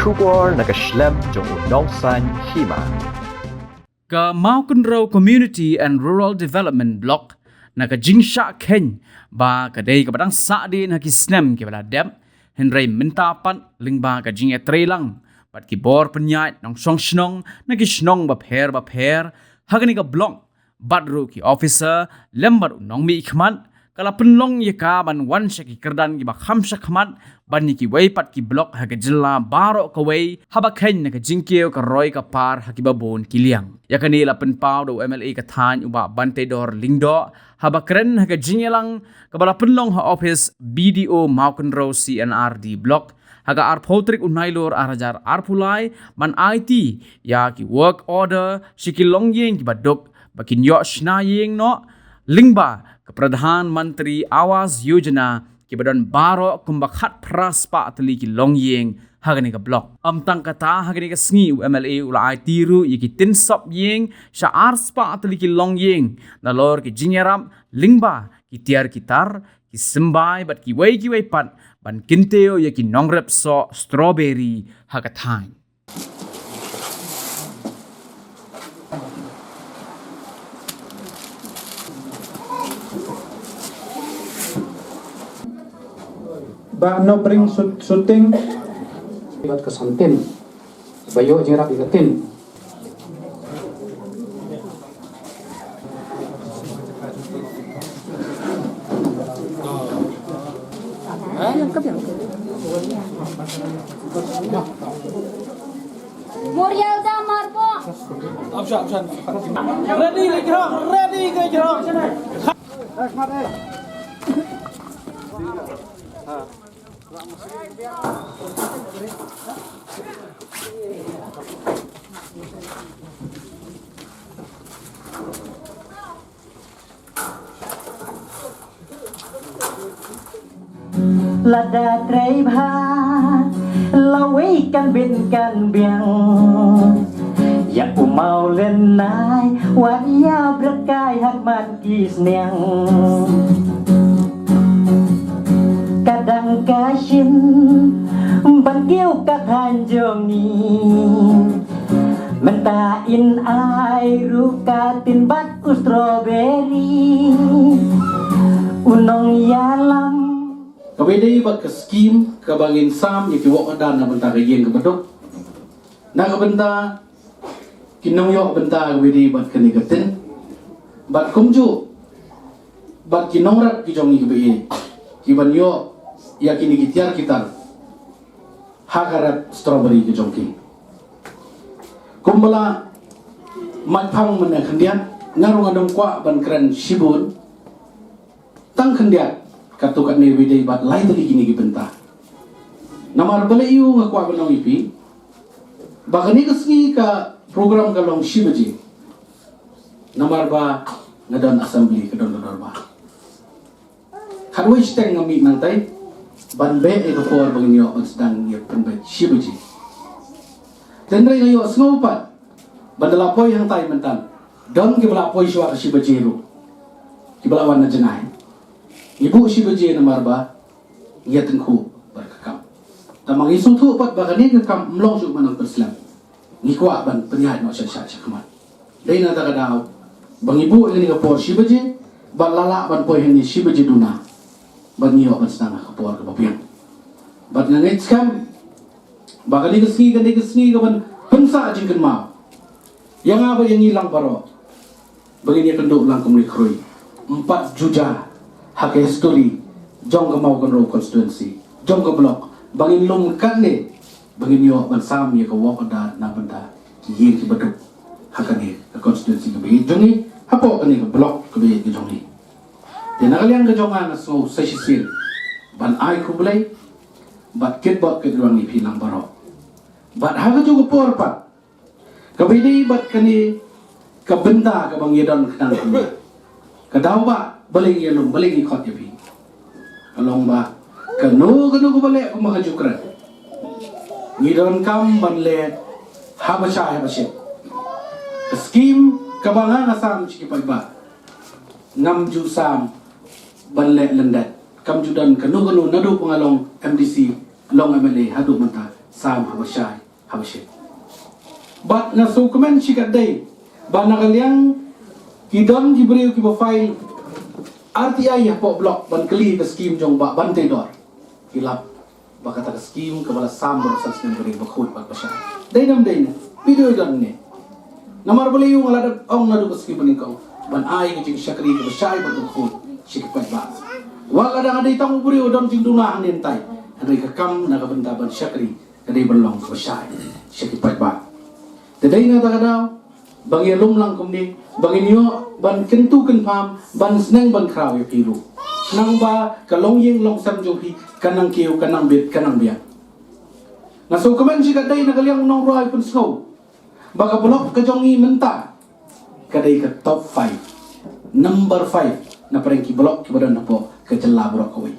Shubor nakaslem jong unongsan hima. Ka Mauken Row Community and Rural Development Block naka jingsha ken ba kadai ka badang sa din hakisnem ke bala dem henry mintapan lingba ka jingya trelang pat ki bor penyat nong song snong naki snong ba pher hagani ka block badru ki officer lembar nong mi ikhman kala penlong ye ka ban wan shaki kerdan ki ba khamsa khmat ban ki wei pat ki block ha ka jilla baro ka wei haba khen na ka jingkeo ka roi ka par ha ki ba bon kiliang ya kani la pen pau do MLA ka than uba bante dor lingdo haba kren ha ka jingelang ka bala penlong ha office BDO Mauken Row CNRD block haga ar potrik unailor arajar arpulai man IT ya ki work order shikilong yeng ki badok bakin yo shna yeng no lingba ke Pradhan Mantri Awas Yojana ki badan baro kumbakhat praspa atli ki longyeng hagani ka block amtang kata hagani ka sngi MLA ula tiru yiki tinsop yeng sha arspa atli ki longyeng na lor ki jinyaram lingba ki tiar kitar ki sembai bat ki wei pat ban kinteo yaki nongrep so strawberry hagathain ba no bring shooting ibat ke santin bayo jerak ikatin Muriel dah marpo. option ready ke jero Lada tray bha lawi kan bin kan biang ya umau len nai wan ya berkai hak man kis niang kadang kasin ban kiu ka thanjong ni mentain ai ruka tin bat ku strawberry unong yalam kabede bat ke skim ke bangin sam yaki wok adan na benta kayeng ke bedok na ke benta kinong yok benta kabede bat ke negatin bat kumju bat kinong rat ki jongi ke beye ki ban yok yakini kitiar kitar hagarat strawberry ke jongki kumbala mat phang mana khendian ngarung adong kwa ban kran shibun tang khendian katukat ni widai bat lai tadi gini gibenta namar bale yu ngakwa banong ipi bakani kesngi ka program kalong shibaji namar ba ngadon assembly kedon ba kadwe steng ngami nang tai ban be e ko bangin yo sedang ye penbe shibaji tendre ngayo sngopat bandala poy yang tai mentan don ke bala poy shwa shibaji ru ki bala wan na jenai ibu shibaji namar ba ye tengku berkakam tamang isu tu pat bakani kekam mlong su manang perslam ngikwa ban penyahat no sya kamat dai na ta kadau bang ibu ini ke por shibaji ban lala ban poy ni shibaji duna ban yo ban sedang ke por ke bapian ban ngait skam bakani kesni ke ban pensa jingken mau yang apa yang hilang paro begini kenduk lang kemuli krui 4 juta hak history jong ke Mauken Row constituency jong ke blok bangin lum kan ni bangin yo ban sam ye ke wok ada na benda ye ki beduk hakani ke constituency ke bi jongi hapo kani ke blok ke bi ke jongi de na kalian ke jongan so sesisil ban ai ku blai bat ket bot ke ruang ni pilang baro bat ha ke juga por pat ke bi bat kani ke benda ke bang yedon kenang ke dau ba balik ye lum balik ni khot ye pi kalong ba kanu ko balik ko makajukran ngidon kam banle habasha skim kabangan asam chiki pagba ngam ju sam banle lendat kam judan kanu nadu pengalong MDC long MLA hadu menta sam habashai habashai bat na sukumen shikadai ba nakaliang kidon gibriu ki file RTI ya po blok ban keli ke skim jong ba ban dor hilap ba kata ke skim ke bala sam berusan sen beri bakhut ba pasha dai nam dai video dan ne namar boleh yung alad ong nadu ke skim ni kau ban ai ke jing syakri ke shai ba bakhut shikipat ba wa kada ada itang briu don jing duna anin tai hari ke kam na ka benda ban syakri kadai belong ke shai shikipat ba tadai na ta kada bagi lum lang kumni bagi niyo ban kentu ken pam ban sneng ban kraw yo kiru nang ba kalong yeng long sam jo hi kanang kiu kanang bit kanang bia na so komen si kadai na kaliang nong roy pun snow baka blok ka jongi menta kadai ka top 5 number 5 na pareng ki blok ki badan na po ka jella brok ko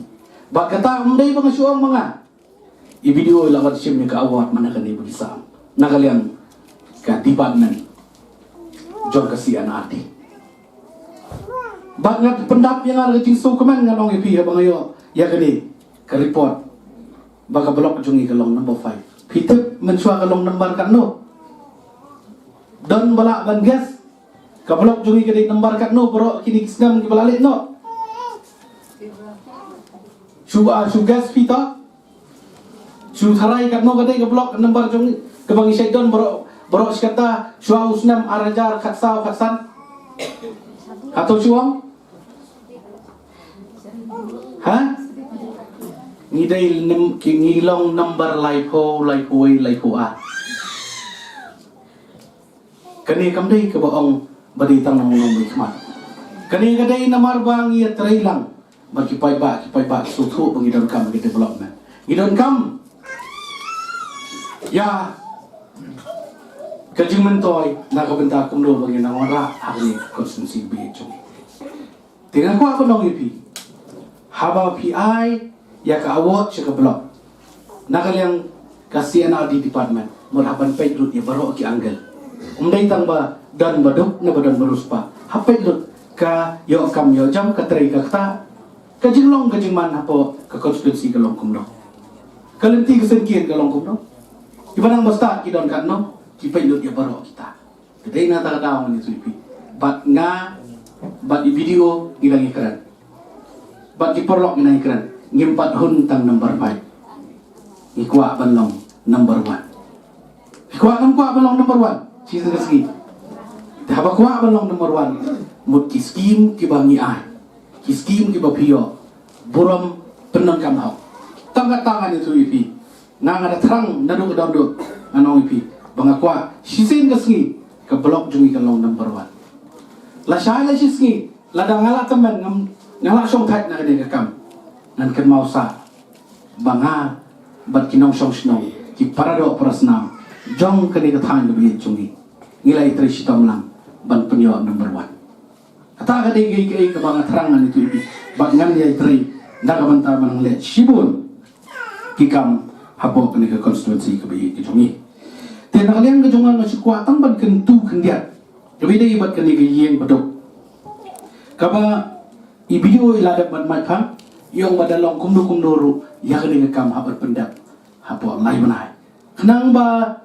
baka ta umdai bang suang mga i video lawan sim ni ka award mana kan ibu sam na kaliang ka department jor kasihan arti. Bangat pendap yang ada cing so keman ngalong ipi ya bangayo ya kini ke report baka blok jungi kalong number 5 pitep mensua kalong number kat no dan balak ban gas ka blok jungi ke number kat no pro kini kisnam ke balalik no su gas pita su tharai kat no kadai ke blok number jungi ke bangi syaitan bro kata suau usnam arajar khatsau khatsan atau suang ha ngidai ngilong number laipo a kani kamdai ke baong badi tang nong bikmat kani kadai namar bang ia trailang bagi pai ba sutu bangidon kam ke development ngidon kam ya kajing mentoy na kabenta kumdo bagi na wala hari konsumsi bi chung tinggal ko ako nong ipi haba PI ya ka award sa ka blok nakalyang kasi di department mulaban pay lut ya baro ki angel umday tang ba dan baduk na badan barus pa hapay lut ka yo kam yo jam ka tray ka ta kajing long kajing man hapo ka konstitusi ka long kumdo kalenti ka sengkian ka long kumdo ibanang basta ki don kan no kita hidup ya baru kita. Jadi nak tak tahu ni tulipi. Bat di video ilang ikran. Bat di perlok ilang ikran. Ngimpat huntang number 5. Ikwa balong number 1. Ikwa kan kuat balong number 1. Sisa kesegi. Tahap kuat balong number 1. Mut kiskim kibangi ai. Kiskim kibapio. Buram penon kamhau. Tangan itu tulipi. Nang ada terang nadu kedondok anong ipi. Bangakwa sisin kesngi ke blok jungi ke long number 1 la syai la sisngi la dangala teman ngala song thai na de kam nan ken mau sa banga bat kinong song snong ki parado prasnam jong ke de thang bi jungi ngilai tri sitom lang ban penyo number 1 kata ka de ge ke banga terangan itu ibi bat ngan ye tri na ka banta manang le sibun ki kam hapo ke ke constituency ke bi jungi dan kalian kejongan ngasih kuatan ban kentu kendiat lebih dari bat keni gayeng bedok kaba ibio iladap ban matpang yang badalong kumdu ya keni ngekam habar pendap hapo lai manai kenang ba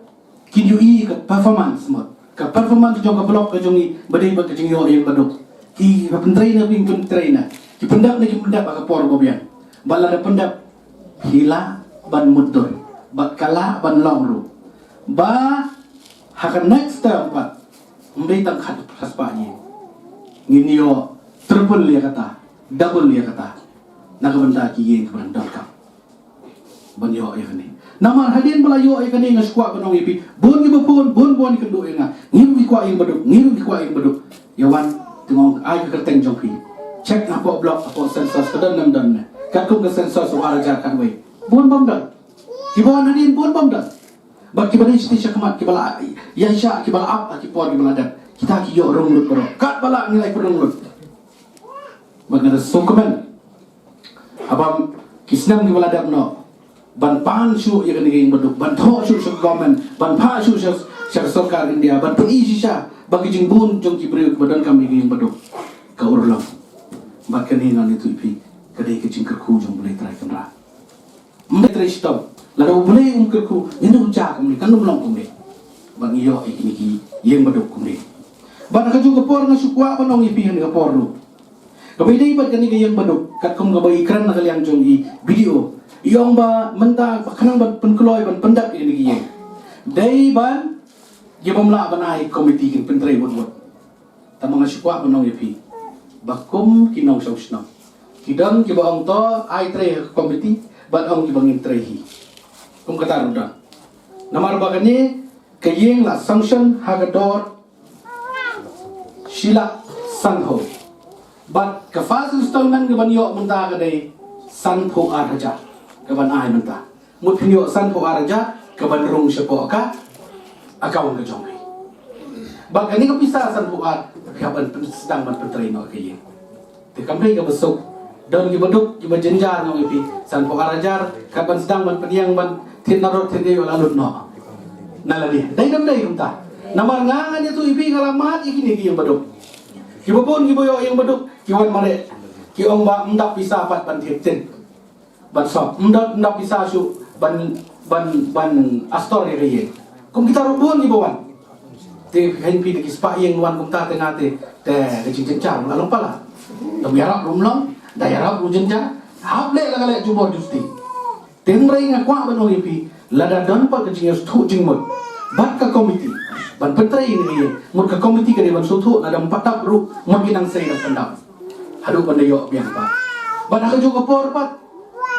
kinjui ke performance mod ke performance jong ke blok ke jongi badai ba ke jongi yang bedok ki pentrainer ping pentrainer ki pendap ki pendap ka por gobian bala pendap hila ban mudur bat kala ban longru ba hakan next time pat umday tang khat praspa ni nginyo triple liya kata double liya kata nakabanda ki yeng kabrandal ka banyo ay kani namar hadin bala yo ay kani nga squat banong ipi bon giba pon bon kan do nga ngim kwa ing baduk yawan tungong ay kerteng jongpi check na po block po sensor kadan nam na kat kum ka sensor so arajar kan we bon bom dan kibawan hadin bon bom dan bagi bala istisya kamat kibala ya isya kibala apa kipor kibala dan kita kiyo ronglut bro kat bala nilai peronglut magna sokomen abam kisnam kibala dan no ban pan syu ya kani baduk ban tho syu government ban pa syu sarkar India ban pi isya bagi jingbun jong kibriu badan kami yang baduk ka urlang bakani ngan itu ipi kadai ke jingker ku jong boleh try kamera mbet stop lalu boleh umkerku ini ucap kami kan belum kami bang iyo iki yang baduk kami ban ka juga por nga sukwa pa nong ipihan nga por no kami dai bat kani yang baduk kat kum ga bai ikran na kalian jong i video iyong ba menta kanang bat penkloy ban pendak ini giye dai ban gibamla ban ai komiti kin pentrei wot tamang sukwa pa nong ipi bakum kinong sausno kidang kibang to ai tre komiti bat ong kibangin trehi kum kata ruda namar bagani kayeng la sanction hagador sila sanho bat kafas installment gaban yo menta kadai sanho araja gaban ai menta mut pinyo sanho araja gaban rong sepo ka akaw ka jong bag ani ka pisa sanho ar kaban sedang ban pentrain no kayeng te kamre ka besok dan gibaduk gibajenjar no ipi sanho araja kaban sedang ban peniang ban tinarot tinyo lalut no nalani dai dam dai kumta namar ngangan itu ipi ngalamat ikini yang baduk kibapun kiboyo yang baduk kiwan mare ki ong ba ndak bisa pat ban tin ban sop ndak bisa su ban astor ya ye kum kita rubun kibawan te hen pi de kispa yang wan kum ta tengah te kecing cencang lalu pala dom yarap rumlong daerah rujenja hable la kale jubor justi tengrai ngakwa ban ong ipi lada don pa kecing stu jingmut bat ka komiti ban pentrai ini mut ka komiti ka dewan sutu ada 4 ru maginang sei na pendam hadu pandayo biang pa ban ka juga por pat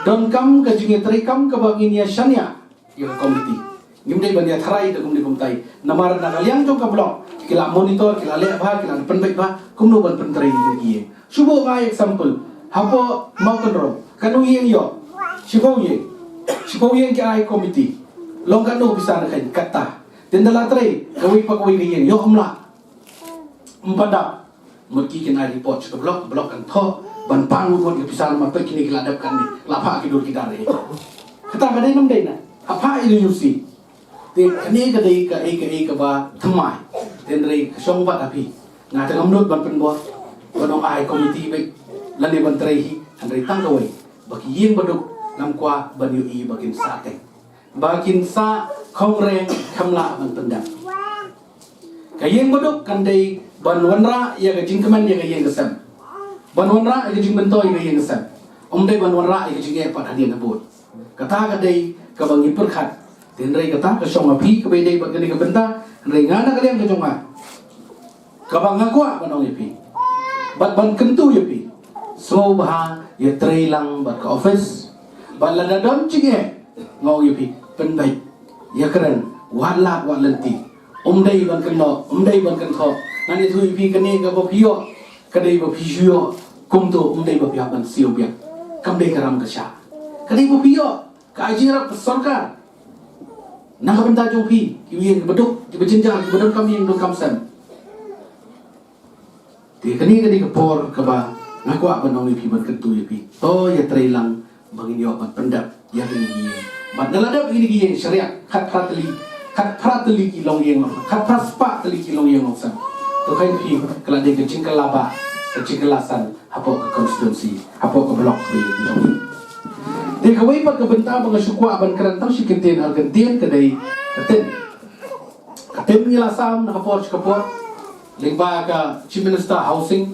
don kam ka jinge trai kam ka baginia shania ya komiti ngimdai ban ya tharai da kumdi kumtai namar na kaliang jong ka blok kila monitor kila le ba kila penbaik ba kumno ban pentrai ni subo ga example hapo mau kontrol kanu yeng yo sibo yeng ki ai komiti long kanu bisa na kan kata tendala tray kawai pa kawai ganyan yo amla empada maki kena report ke blok kan tho ban pangu kon ke pisal ma pe kini keladap kan ni lapa ki dur kita re kata kadai nam dai na apa itu yusi te kani kadai ka ai ka ba thamai tendre song ba api ngata ngamdut ban penbo bonong ai komiti be lani ban tray hi andai tang kawai baki yin baduk ngam kwa ban yu i bakin sate bakin sa kongreng kamla ban pendam kayeng bodok kandai ban wanra ya ga jingkeman ya ga yeng gesam ban wanra ya ga jing bentoy ga yeng gesam omdai ban wanra ya ga jing pat hadian abot kata kadai ka bangi perkhat tenrei kata ka song api ka bedai ba gani ka benta rei ngana kalian ka jonga ka bang ngakwa banong ipi bat ban kentu yapi so bah ya trailang bat ka office balada don cige ngau yapi penbaik ya keren walat walenti umdai ban kenno umdai ban kentho nani thui pi kani ka bo pio kadai bo pisio kumto umdai bo pia ban sio pia kamdai karam ka sha kadai bo pio ka ajira sarkar na ka benta jo pi ki beduk ki bejenja ki bedam kami yang do kamsam ti kani ka por ka ba ngakwa ban ong pi ban kentu pi to ya trailang bangin yo ban pendap ya kini bat nalada begini gini syariat kat prateli ki long yeng kat praspa teli ki long yeng sam to kain pi kala de ke cingkalaba ke cingkalasan hapo ke konstitusi hapo ke blok be long de ka wei pat ke benta bang sukwa ban kerantau si kenten argentin kedai katen ngilasam na hapo kapor lingba ka chief minister housing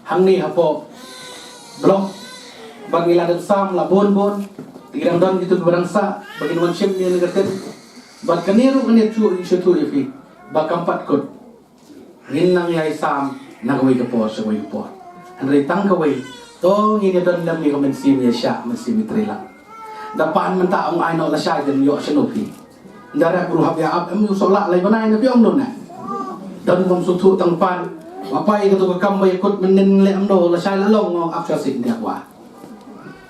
hangni hapo blok bang iladam sam la bon tigran don gitu berangsa bagi nuan syem ni ngerten bat kaniru kani tu isu tu ifi bakampat kod nginang yai sam nagawai kapor sawai kapor andai tang kawai to ngini don lam ni komen sim ya sya mesti mitrila dapan menta ong ai no la sya den yo shenopi ndara guru hab ya ab em sola lai banai na pi ong non na don kom sutu tang pan apa i katu kam bai kod menen le am no la sya la long ap cha sin dia wa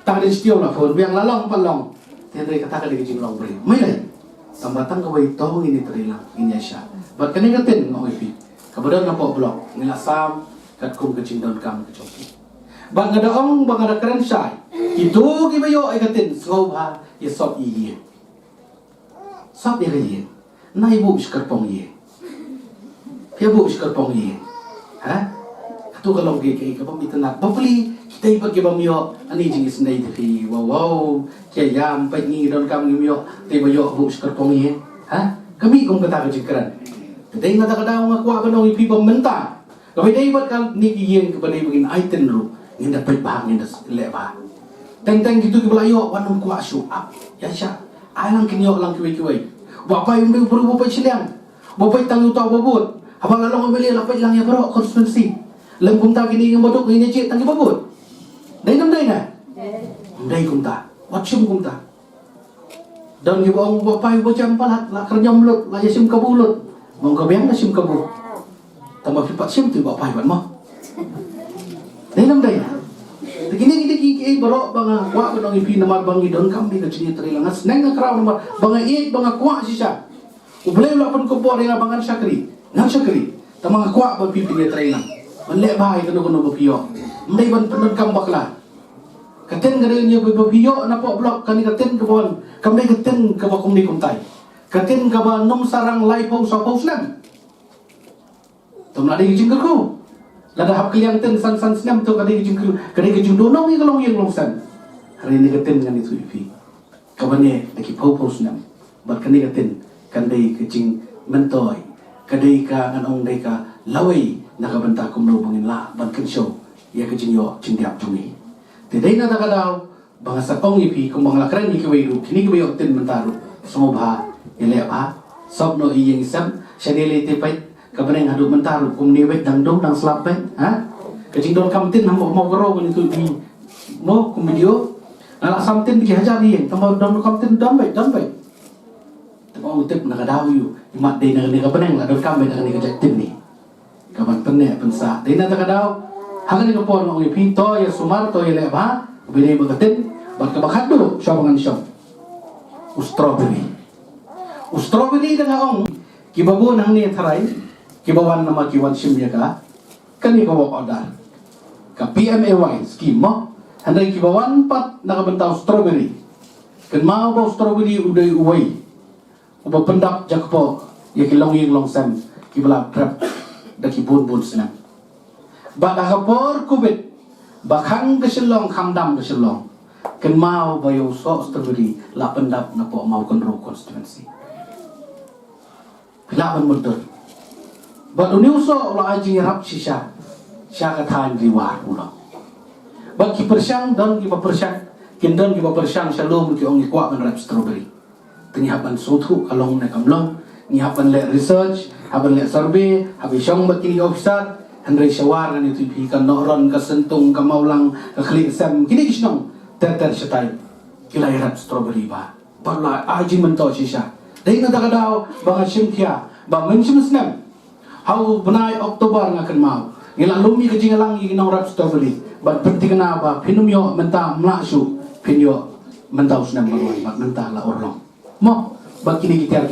tak ada setiap nak pun biang lalong palong tiada kata kali kecil long beri mai tambatan kawai toh ini terilang ini asya bat kani katen ngoi pi kabadan nampak blok ngilasam kat kum kecil don kam kecoki bang ada ong bang ada keren sai itu kibayo ai katen ngobha ya sop iya sop ya iya na ibu sekarpong iya pia bu sekarpong iya ha tu kalau gay ka pamit na babli kita iba ke bamyo ani jingis nai ti wow ke yam pa ni don kam ni myo te bayo bu skar pongi ha kami kong kata ka jikran dai na kada nga kwa kanong ipi pamenta kami dai bat kal ni yen ke badai begin item ru ni dapat bahang ni le ba teng gitu ke belayo wanung kwa syu up ya sya alang kinyo lang kiwi bapa yung dai puru bapa chiliang bapa tang utau babut abang lalong beli lapai lang ya bro konstituensi lem kumta kini yang bodok ini cik tangi babut dai nam dai na dai kumta wachum kumta dan ibu ang bapa ibu jam palat la kerja mulut la yasim kabulut mau kabiang na sim kabu tambah pipat sim tu bapa ibu mah dai nam dai na begini kita kiki bro bang kwa ko ipi namar bang idon kami ka cini trilangas neng kraw namar bang i bang kwa sisa ublay la pun ko por nga bangan sakri nang sakri tamang kwa ba pipi ni trilang manle bahay kano bapiyo mday ban penon kam bakla katen gade niya bapiyo na po blok kani katen kabon kami katen kabakum ni kumtay katen kaba nom sarang lai po sa poslan tumla di jingkel ko lada hap kalian ten san snam to kade jingkel kade jingdo nong ni kalong yang longsan hari ni katen ngani tu ipi kabane daki po snam bat kani katen kandai kecing mentoy kadai ka nganong dai ka lawai nakabanta kumlo bangin la ban show ya kecing yo cindiap jumi tidai na takadaw banga sapong ipi kung bang lakran ni kiwairu kini kiwayo tin mentaru sumobha ile apa sobno iyeng isam syanele tipay kabaneng hadu mentaru kung niwet dangdong dang slapet ha kecing don kamtin hamo mau garo kan itu di mo kum video ala samtin bi hajar iyeng tamo don kamtin don baik tamo utip nakadaw yu imat dai na ni kabaneng la don kambe na ni kajatin ni kaban penne pensa dai na takadaw hangan ni kapon ng ipito ya sumar to ile ba bini bagatin bat kabakado siya mangan siya strawberry dengan ong kibabu nang ni tharai kibawan nama kiwan simya ka kani ko order ka PMAY scheme mo handai kibawan pat nakabentaw strawberry kan mau ba strawberry uday uway uba pendap jakpo ya kilong yung longsam kibala prep da kibun sina bak kapor kubit bakhang keselong khamdam keselong ken mau bayo so strawberry la pendap na po mau konro constituency pilaban mundur ba uniu so la aji rap sisa sya kathan riwar ulo ba ki persyang don ki persyang ken don ki persyang shalom ki ong kwa ban rap strawberry tinyapan sotu kalong na kamlong nyihapan le research haban le survey habi syong ba kini officer Henry Syawar kan itu ikan noron ke sentung ke maulang ke klik sem kini kisnong ter setai kila irap strawberry ba parla aji mentau sisa dai na takadaw bang simkia ba mensim snam hau benai Oktober ngakan mau ngila lumi ke jingalang nong rap strawberry ba penting na ba pinumyo menta mlasu pinyo mentau snam marwan ba menta la orlong mo ba kini kita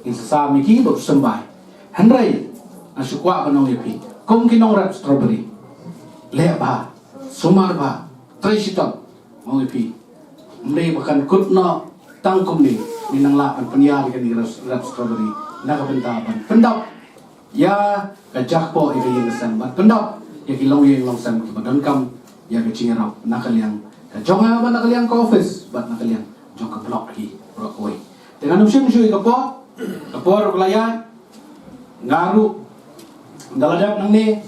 in sesami ki ba sembai Henry asukwa banong yapi kung kinong rap strawberry leba sumar ba trisitom mau ipi mlay bakan kutno tangkum ni minang lapan penyal kan rap strawberry nakabentaban pendap ya kajakpo ika yung sambat pendap ya kilong yung longsam kibadon kam ya kacingaraw nakaliang kajonga ba nakaliang ka office bat nakaliang jong ka block lagi block way dengan umsim syu kapor kelayan ngaru daladap nang ni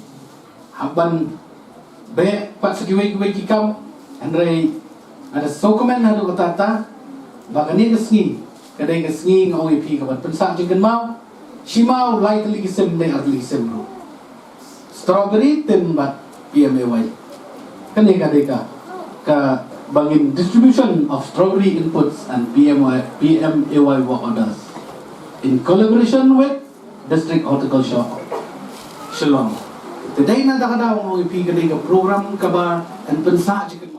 haban be pat segiwe-giwe kikam andrei ada sokomen hadu katata bagani kesngi kadai kesngi ngau ipi kaban pensak jengken mau simau lai teli kisem le atli kisem ru strawberry tin bat PMAY kani kadai ka bangin distribution of strawberry inputs and PMAY work orders in collaboration with district horticulture Shalom. Today na takadaw mo ipi kadai ka program ka ba and pensa jengken